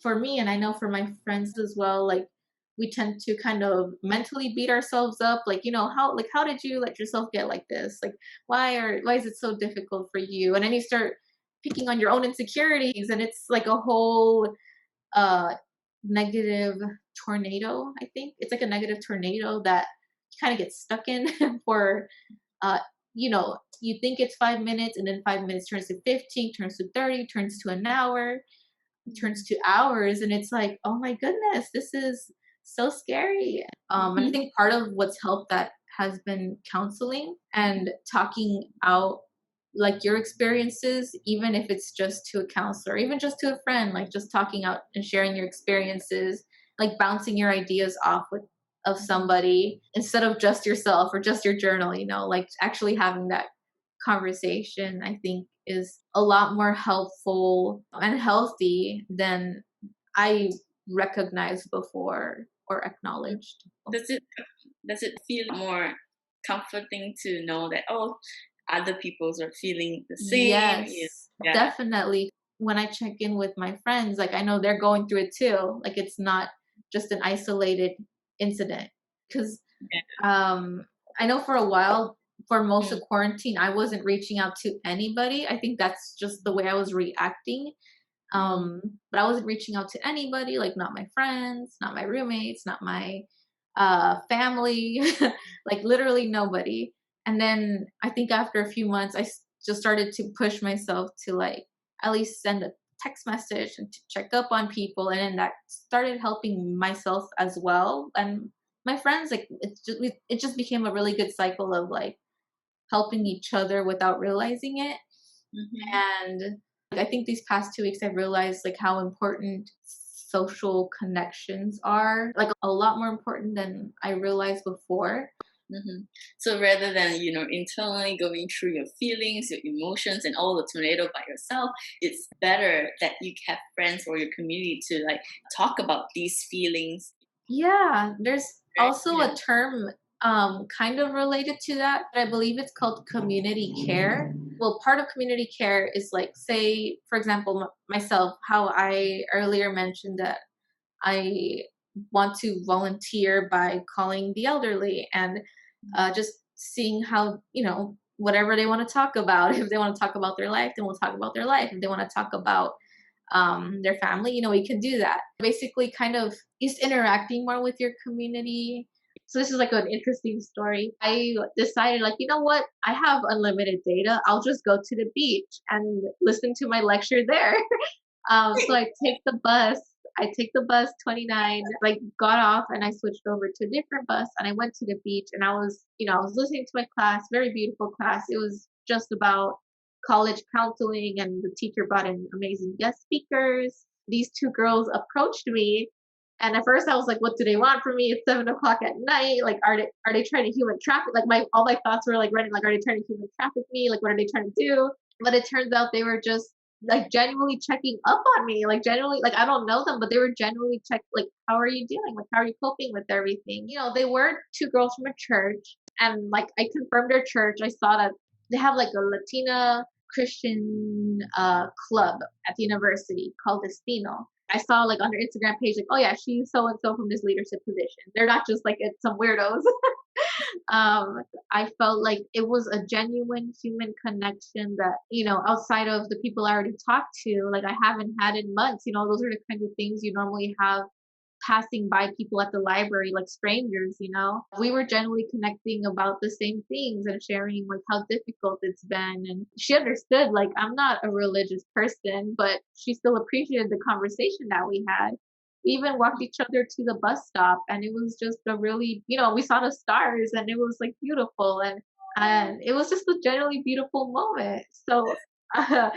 for me, and I know for my friends as well, like we tend to kind of mentally beat ourselves up, like, how did you let yourself get like this? Like, why is it so difficult for you? And then you start picking on your own insecurities, and it's like a whole uh negative tornado. I think it's like a negative tornado that you kind of get stuck in for uh you think it's 5 minutes, and then 5 minutes turns to 15, turns to 30, turns to an hour, turns to hours, and it's like, oh my goodness, this is so scary. And I Mhm. think part of what's helped that has been counseling and talking out like your experiences, even if it's just to a counselor, even just to a friend, like just talking out and sharing your experiences, like bouncing your ideas off with of somebody instead of just yourself or just your journal, like actually having that conversation, I think is a lot more helpful and healthy than I recognized before or acknowledged. Does it does it feel more comforting to know that, oh, other people's are feeling the same? Yes, Yeah. definitely. When I check in with my friends, like I know they're going through it too. Like it's not just an isolated incident. Because Yeah. um, I know for a while, for most Mm, of quarantine, I wasn't reaching out to anybody. I think that's just the way I was reacting. mm, But I wasn't reaching out to anybody, like not my friends, not my roommates, not my family, like literally nobody. And then I think after a few months, just started to push myself to like at least send a text message and to check up on people. And then that started helping myself as well. And my friends, like it just became a really good cycle of like helping each other without realizing it. mhm. And like, I think these past 2 weeks, I've realized like how important social connections are, like a lot more important than I realized before. Hmm. So rather than, internally going through your feelings, your emotions, and all the tornado by yourself, it's better that you have friends or your community to like talk about these feelings, Yeah, there's right? also Yeah. a term kind of related to that. I believe it's called community care. Well, part of community care is like, say, for example, myself, how I earlier mentioned that I want to volunteer by calling the elderly and just seeing how, whatever they want to talk about. If they want to talk about their life, then we'll talk about their life. If they want to talk about their family, we can do that. Basically, kind of just interacting more with your community. So this is like an interesting story. I decided, like, you know what? I have unlimited data. I'll just go to the beach and listen to my lecture there. So I take the bus 29, like got off and I switched over to a different bus and I went to the beach and I was listening to my class, very beautiful class. It was just about college counseling and the teacher brought in amazing guest speakers. These two girls approached me and at first I was like, what do they want from me? It's 7 o'clock at night. Like, are they trying to human traffic? Like all my thoughts were like running, like, are they trying to human traffic me? Like, what are they trying to do? But it turns out they were just like genuinely checking up on me, like genuinely, like I don't know them, but they were genuinely check like, how are you doing? Like, how are you coping with everything? They were two girls from a church, and like I confirmed their church. I saw that they have like a Latina Christian club at the university called Destino. I saw like on their Instagram page, like, oh yeah, she's so and so from this leadership position. They're not just like it's some weirdos. I felt like it was a genuine human connection that, outside of the people I already talked to, like I haven't had in months. Those are the kind of things you normally have passing by people at the library, like strangers. We were genuinely connecting about the same things and sharing like how difficult it's been. And she understood, like, I'm not a religious person, but she still appreciated the conversation that we had. We even walked each other to the bus stop and it was just a really, we saw the stars and it was like beautiful and it was just a generally beautiful moment. So uh,